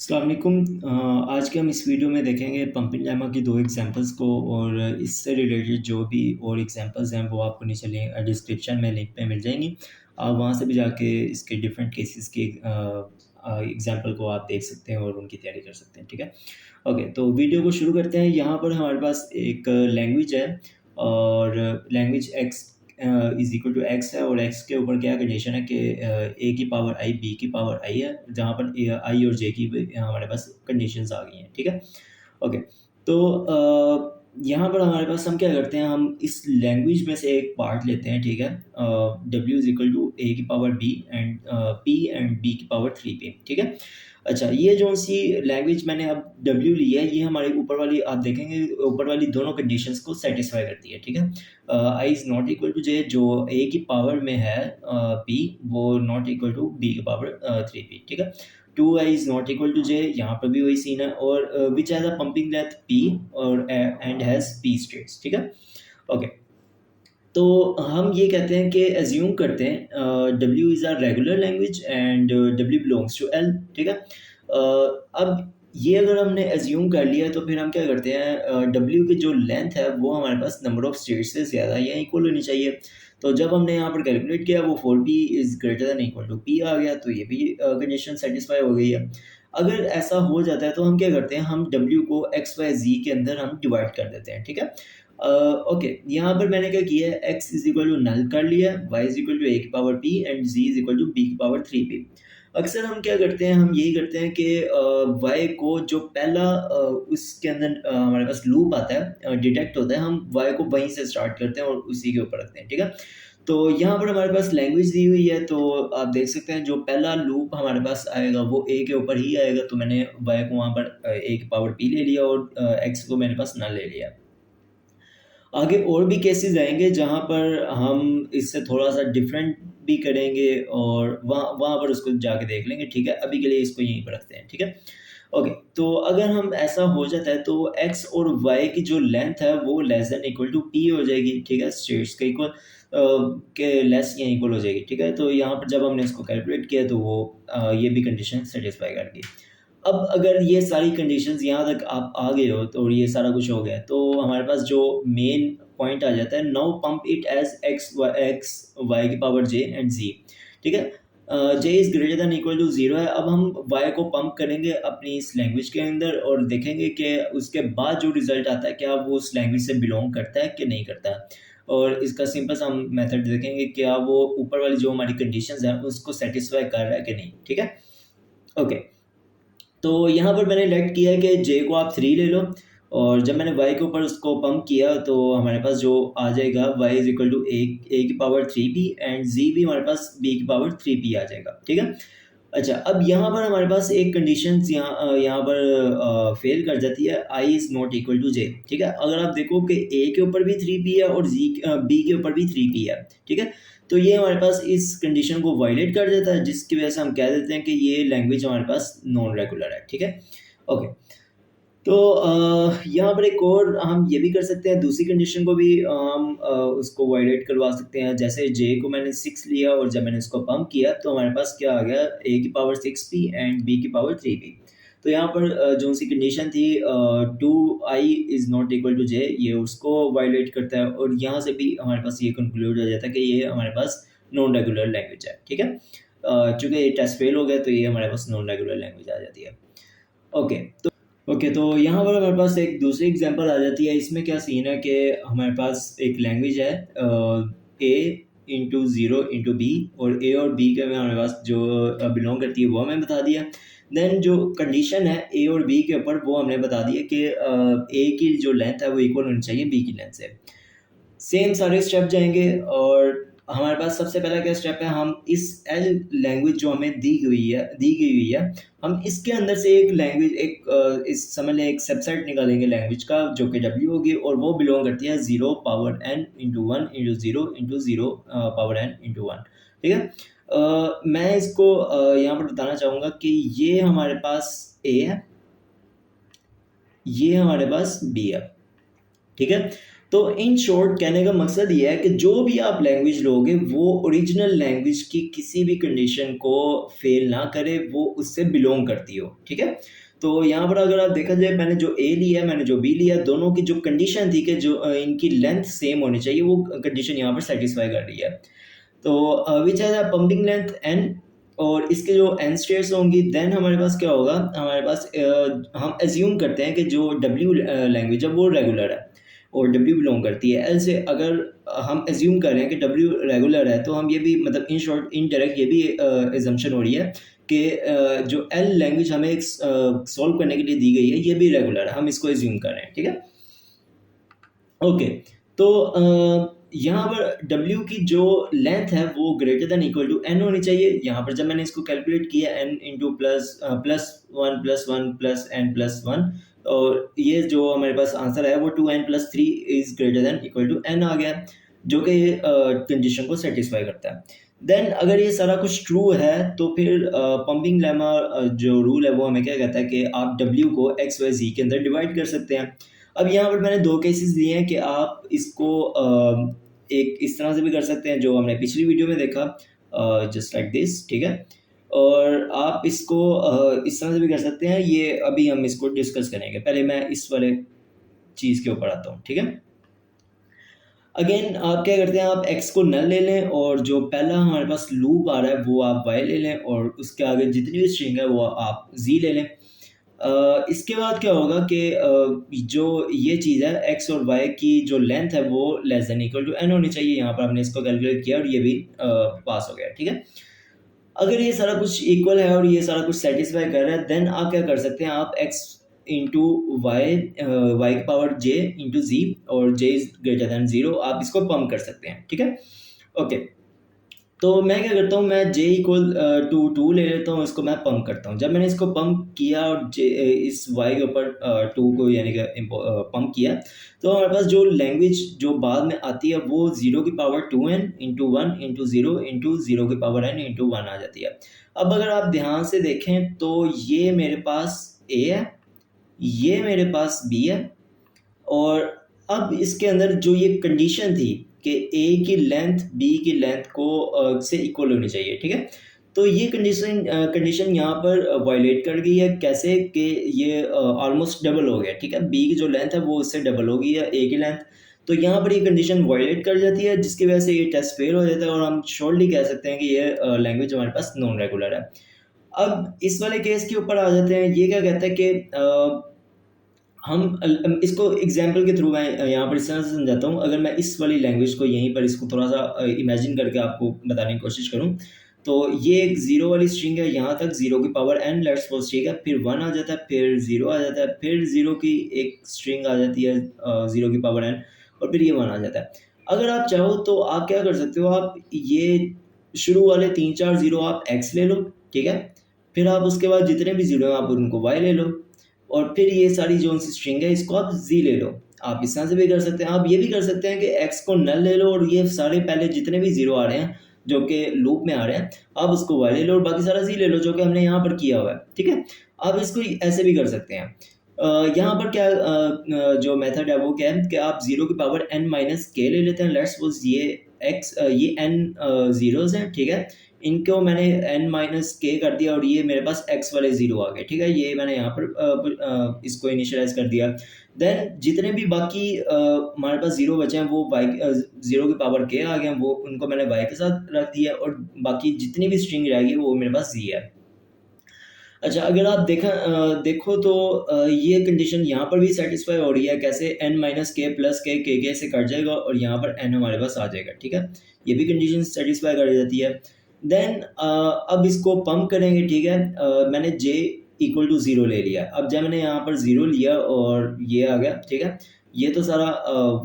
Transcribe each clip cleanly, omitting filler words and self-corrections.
अस्सलाम वालेकुम। आज के हम इस वीडियो में देखेंगे पंपिंग लेमा की 2 एग्ज़ाम्पल्स को और इससे रिलेटेड जो भी और एग्ज़ाम्पल्स हैं वो आपको नीचे डिस्क्रिप्शन में लिंक पे मिल जाएँगी। आप वहाँ से भी जाके इसके डिफरेंट केसेस के एग्ज़ाम्पल को आप देख सकते हैं और उनकी तैयारी कर सकते हैं, ठीक है? ओके, तो वीडियो को शुरू करते हैं। यहाँ पर हमारे पास एक लैंग्वेज है और language x is equal to x है और x के ऊपर क्या कंडीशन है कि a की पावर i b की पावर i है, जहाँ पर i और j की भी हमारे पास कंडीशंस आ गई हैं, ठीक है? ओके, तो यहाँ पर हमारे पास हम क्या करते हैं, हम इस लैंग्वेज में से एक पार्ट लेते हैं, ठीक है? w is equal to a की power b and p and b की पावर 3p, ठीक है? अच्छा, ये जो-सी लैंग्वेज मैंने अब W ली है, ये हमारी ऊपर वाली आप देखेंगे ऊपर वाली दोनों कंडीशंस को सैटिस्फाई करती है, ठीक है? i is not equal to j जो a की पावर में है p वो नॉट इक्वल टू b की पावर 3p, ठीक है? 2i is not equal to j यहाँ पर भी वही सीन है और which has a pumping depth p और एंड हैज़ p स्टेट्स, ठीक है? ओके। तो हम ये कहते हैं कि एज्यूम करते हैं W is a regular language and W belongs to L, ठीक है? अब ये अगर हमने एज्यूम कर लिया तो फिर हम क्या करते हैं, W की जो लेंथ है वो हमारे पास नंबर ऑफ स्टेट्स से ज़्यादा या इक्वल होनी चाहिए। तो जब हमने यहाँ पर कैलकुलेट किया वो 4p is greater than equal to p आ गया, तो ये भी कंडीशन सैटिस्फाई हो गई है। अगर ऐसा हो जाता है तो हम क्या करते हैं, हम W को x, y, z के अंदर हम डिवाइड कर देते हैं, ठीक है? ओके, यहाँ पर मैंने क्या किया है, x is equal to null कर लिया है, y is equal to a की power p and z is equal to b की पावर 3p। अक्सर हम क्या करते हैं, हम यही करते हैं कि y को जो पहला उसके अंदर हमारे पास लूप आता है, डिटेक्ट होता है, हम y को वहीं से स्टार्ट करते हैं और उसी के ऊपर रखते हैं, ठीक है? तो यहाँ पर हमारे पास लैंग्वेज दी हुई है, तो आप देख सकते हैं जो पहला लूप हमारे पास आएगा वो a के ऊपर ही आएगा, तो मैंने y को वहाँ पर a की पावर p ले लिया और x को मेरे पास नल ले लिया। आगे और भी केसेस आएँगे जहाँ पर हम इससे थोड़ा-सा डिफरेंट भी करेंगे और वहाँ वहाँ पर उसको जाके देख लेंगे, ठीक है? अभी के लिए इसको यहीं पे रखते हैं, ठीक है? ओके, तो अगर हम ऐसा हो जाता है तो x और y की जो लेंथ है वो less than equal to p हो जाएगी, ठीक है? स्टेट्स के इक्वल के लेस या इक्वल हो जाएगी, ठीक है? तो यहाँ पर जब हमने इसको कैलकुलेट किया तो वो ये भी कंडीशन सैटिस्फाई कर गई। अब अगर ये सारी कंडीशंस यहाँ तक आप आ गए हो तो ये सारा कुछ हो गया, तो हमारे पास जो मेन पॉइंट आ जाता है, now pump it as X Y की पावर j एंड z, ठीक है? j is greater than equal to 0 है। अब हम y को पंप करेंगे अपनी इस लैंग्वेज के अंदर और देखेंगे कि उसके बाद जो रिज़ल्ट आता है क्या वो उस लैंग्वेज से बिलॉन्ग करता है कि नहीं करता है। और इसका सिंपल सा हम मेथड देखेंगे क्या वो ऊपर वाली जो हमारी कंडीशंस हैं उसको सैटिस्फाई कर रहा है कि नहीं, ठीक है? ओके। तो यहाँ पर मैंने लेट किया है कि j को आप 3 ले लो और जब मैंने y के ऊपर उसको पंप किया तो हमारे पास जो आ जाएगा y is equal to a की पावर 3p एंड z भी हमारे पास b की पावर 3p आ जाएगा, ठीक है? अच्छा, अब यहाँ पर हमारे पास एक कंडीशंस यहाँ पर फेल कर जाती है, i is not equal to j, ठीक है? अगर आप देखो कि a के ऊपर भी 3p है और b के ऊपर भी 3p है, ठीक है? तो ये हमारे पास इस कंडीशन को वायलेट कर देता है, जिसकी वजह से हम कह देते हैं कि ये लैंग्वेज हमारे पास नॉन रेगुलर है, ठीक है? ओके। तो यहाँ पर एक और हम ये भी कर सकते हैं, दूसरी कंडीशन को भी हम उसको वायलेट करवा सकते हैं। जैसे j को मैंने 6 लिया और जब मैंने इसको पंप किया तो हमारे पास क्या आ गया, a की पावर 6p एंड b की पावर 3p। तो यहाँ पर जो-सी कंडीशन थी 2i is not equal to j, ये उसको वायलेट करता है और यहाँ से भी हमारे पास ये कंक्लूड हो जाता है कि ये हमारे पास नॉन रेगुलर लैंग्वेज है, ठीक है? चूँकि ये टेस्ट फेल हो गया तो ये हमारे पास नॉन रेगुलर लैंग्वेज आ जाती है। ओके, तो यहाँ पर हमारे पास एक दूसरी एग्जांपल आ जाती है। इसमें क्या सीन है कि हमारे पास एक लैंग्वेज है a इंटू 0 इंटू बी और a और b के में हमारे पास जो बिलोंग करती है वो हमें बता दिया। देन जो कंडीशन है a और b के ऊपर वो हमने बता दिया कि a की जो लेंथ है वो इक्वल होनी चाहिए b की लेंथ से। सेम सारे स्टेप जाएँगे और हमारे पास सबसे पहला क्या स्टेप है, हम इस एल लैंग्वेज जो हमें दी गई हुई है, हम इसके अंदर से एक लैंग्वेज इस समझ लें एक सबसेट निकालेंगे लैंग्वेज का जो कि W होगी और वो बिलॉन्ग करती है 0 power n into 1 into 0 into 0 power n into 1, ठीक है? मैं इसको यहाँ पर बताना चाहूँगा कि ये हमारे पास A है, ये हमारे पास B है, ठीक है? तो इन शॉर्ट कहने का मकसद ये है कि जो भी आप लैंग्वेज लोगे वो ओरिजिनल लैंग्वेज की किसी भी कंडीशन को फेल ना करे, वो उससे बिलोंग करती हो, ठीक है। तो यहाँ पर अगर आप देखा जाए, मैंने जो ए लिया, मैंने जो बी लिया, दोनों की जो कंडीशन थी कि जो इनकी लेंथ सेम होनी चाहिए, वो कंडीशन यहाँ पर सेटिस्फाई कर रही है। तो which has a pumping length N, और इसके जो एन स्टेयर्स होंगी, देन हमारे पास क्या होगा, हमारे पास हम एज्यूम करते हैं कि जो डब्ल्यू लैंग्वेज है वो रेगुलर है और डब्ल्यू बिलोंग करती है एल से। अगर हम एज्यूम कर रहे हैं कि डब्ल्यू रेगुलर है, तो हम ये भी मतलब इन शॉर्ट इन डायरेक्ट ये भी एजम्पशन हो रही है कि जो एल लैंग्वेज हमें सॉल्व करने के लिए दी गई है ये भी रेगुलर है, हम इसको एज्यूम कर रहे हैं, ठीक है। ओके, तो यहाँ पर W की जो लेंथ है वो greater than equal to n होनी चाहिए। यहाँ पर जब मैंने इसको कैलकुलेट किया n into +1 plus n plus one, और ये जो हमारे पास आंसर है वो 2n plus 3 is greater than equal to n आ गया, जो कि कंडीशन को सेटिस्फाई करता है। देन अगर ये सारा कुछ ट्रू है तो फिर पंपिंग लेमा जो रूल है वो हमें क्या कहता है कि आप W को x y z के अंदर डिवाइड कर सकते हैं। अब यहाँ पर मैंने दो केसेस दिए हैं कि आप इसको एक इस तरह से भी कर सकते हैं जो हमने पिछली वीडियो में देखा, जस्ट लाइक दिस, ठीक है। और आप इसको इस तरह से भी कर सकते हैं, ये अभी हम इसको डिस्कस करेंगे। पहले मैं इस वाले चीज़ के ऊपर आता हूँ, ठीक है। अगेन आप क्या करते हैं, आप x को नल ले लें और जो पहला हमारे पास लूप आ रहा है वो आप y ले लें, और उसके आगे जितनी भी स्ट्रिंग है वो आप z ले लें। इसके बाद क्या होगा कि जो ये चीज़ है x और y की जो लेंथ है वो less than equal to n होनी चाहिए। यहाँ पर हमने इसको कैलकुलेट किया और ये भी पास हो गया, ठीक है। अगर ये सारा कुछ इक्वल है और ये सारा कुछ सेटिस्फाई कर रहा है, देन आप क्या कर सकते हैं, आप x इंटू वाई वाई की पावर j इंटू जी, और j इज ग्रेटर देन 0, आप इसको पम्प कर सकते हैं, ठीक है। ओके, तो मैं क्या करता हूँ, मैं j इक्वल टू 2 ले लेता हूँ, इसको मैं पंप करता हूँ। जब मैंने इसको पंप किया और इस y के ऊपर 2 को यानी कि पंप किया, तो हमारे पास जो लैंग्वेज जो बाद में आती है वो 0 की power 2n into 1 into 0 into 0 की पावर n इंटू 1 आ जाती है। अब अगर आप ध्यान से देखें तो ये मेरे पास a है, ये मेरे पास b है, और अब इसके अंदर जो ये कंडीशन थी कि ए की लेंथ बी की लेंथ को से इक्वल होनी चाहिए, ठीक है। तो ये कंडीशन यहाँ पर वायलेट कर गई है। कैसे कि ये ऑलमोस्ट डबल हो गया, ठीक है। बी की जो लेंथ है वो उससे डबल हो गई है ए की लेंथ, तो यहाँ पर ये कंडीशन वायलेट कर जाती है, जिसकी वजह से ये टेस्ट फेल हो जाता है और हम श्योरली कह सकते हैं कि ये लैंग्वेज हमारे पास नॉन रेगुलर है। अब इस वाले केस के ऊपर आ जाते हैं। ये क्या कहता है कि हम इसको एग्जाम्पल के थ्रू मैं यहाँ पर इस तरह से समझाता हूँ। अगर मैं इस वाली लैंग्वेज को यहीं पर इसको थोड़ा सा इमेजिन करके आपको बताने की कोशिश करूँ, तो ये एक 0 वाली स्ट्रिंग है, यहाँ तक 0 की पावर n लेट्स सपोज, ठीक है। फिर 1 आ जाता है, फिर 0 आ जाता है, फिर 0 की एक स्ट्रिंग आ जाती है 0 की पावर n, और फिर ये 1 आ जाता है। अगर आप चाहो तो आप क्या कर सकते हो, आप ये शुरू वाले 3-4 0 आप x ले लो, ठीक है। फिर आप उसके बाद जितने भी 0 हैं आप उनको y ले लो, और फिर ये सारी जो सी स्ट्रिंग है इसको आप z ले लो। आप इस तरह से भी कर सकते हैं। आप ये भी कर सकते हैं कि x को नल ले लो और ये सारे पहले जितने भी 0 आ रहे हैं जो कि लूप में आ रहे हैं, आप उसको y ले लो और बाकी सारा z ले लो, जो कि हमने यहाँ पर किया हुआ है, ठीक है। आप इसको ऐसे भी कर सकते हैं। यहाँ पर क्या जो मेथड है वो क्या है कि आप 0 की पावर n माइनस के ले लेते हैं। लेट्स सपोज ये n जीरोस हैं, ठीक है। इनको मैंने n माइनस के कर दिया और ये मेरे पास x वाले 0 आ गए, ठीक है। ये मैंने यहाँ पर इसको इनिशियलाइज कर दिया। देन जितने भी बाकी हमारे पास 0 बचे हैं वो y 0 की पावर के आ गए हैं, वो उनको मैंने y के साथ रख दिया, और बाकी जितनी भी स्ट्रिंग रहेगी वो मेरे पास z है। अच्छा, अगर आप देखो तो ये कंडीशन यहाँ पर भी सेटिस्फाई हो रही है। कैसे, n माइनस के प्लस के से कट जाएगा और यहाँ पर n हमारे पास आ जाएगा, ठीक है। ये भी कंडीशन सेटिस्फाई कर जाती है। देन अब इसको पंप करेंगे, ठीक है। मैंने j इक्वल टू 0 ले लिया। अब जब मैंने यहाँ पर 0 लिया और ये आ गया, ठीक है, ये तो सारा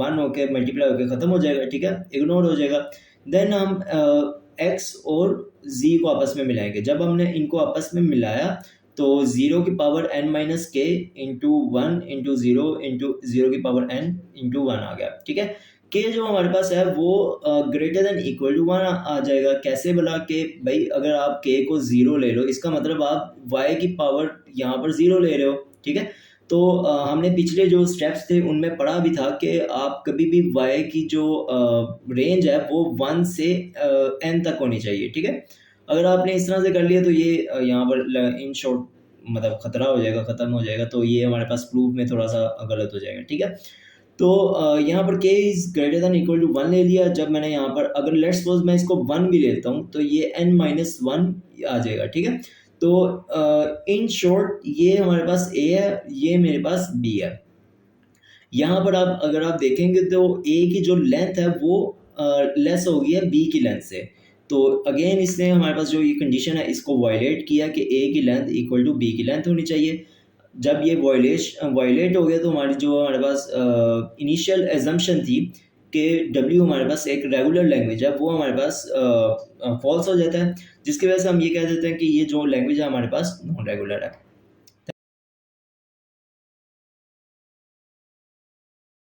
1 होके मल्टीप्लाई होके ख़त्म हो जाएगा, ठीक है, इग्नोर हो जाएगा। देन हम x और z को आपस में मिलाएंगे। जब हमने इनको आपस में मिलाया तो 0 की पावर n माइनस के इंटू 1 इंटू 0 इंटू 0 की पावर n इंटू 1 आ गया, ठीक है। के जो हमारे पास है वो ग्रेटर देन इक्वल टू 1 आ जाएगा। कैसे बोला कि भाई अगर आप के को 0 ले लो, इसका मतलब आप y की पावर यहाँ पर 0 ले रहे हो, ठीक है। तो हमने पिछले जो स्टेप्स थे उनमें पढ़ा भी था कि आप कभी भी y की जो रेंज है वो 1 से n तक होनी चाहिए, ठीक है? अगर आपने इस तरह से कर लिया तो ये यहाँ पर इन शॉर्ट मतलब खतरा हो जाएगा, खत्म हो जाएगा, तो ये हमारे पास प्रूफ में थोड़ा-सा गलत हो जाएगा, ठीक है? तो यहाँ पर k is greater than equal to 1 ले लिया। जब मैंने यहाँ पर अगर लेट्स सपोज़ मैं इसको 1 भी लेता हूँ तो ये n-1 आ जाएगा, ठीक है? तो इन शॉर्ट ये हमारे पास a है, ये मेरे पास b है। यहाँ पर आप अगर आप देखेंगे तो a की जो लेंथ है वो लेस हो गई है b की लेंथ से। तो अगेन इसने हमारे पास जो ये कंडीशन है इसको वायलेट किया कि a की लेंथ इक्वल टू b की लेंथ होनी चाहिए। जब ये वायलेट हो गया तो हमारे पास इनिशियल एजम्पशन थी कि W हमारे पास एक रेगुलर लैंग्वेज है, वो हमारे पास फॉल्स हो जाता है, जिसकी वजह से हम ये कह देते हैं कि ये जो लैंग्वेज है हमारे पास नॉन रेगुलर है।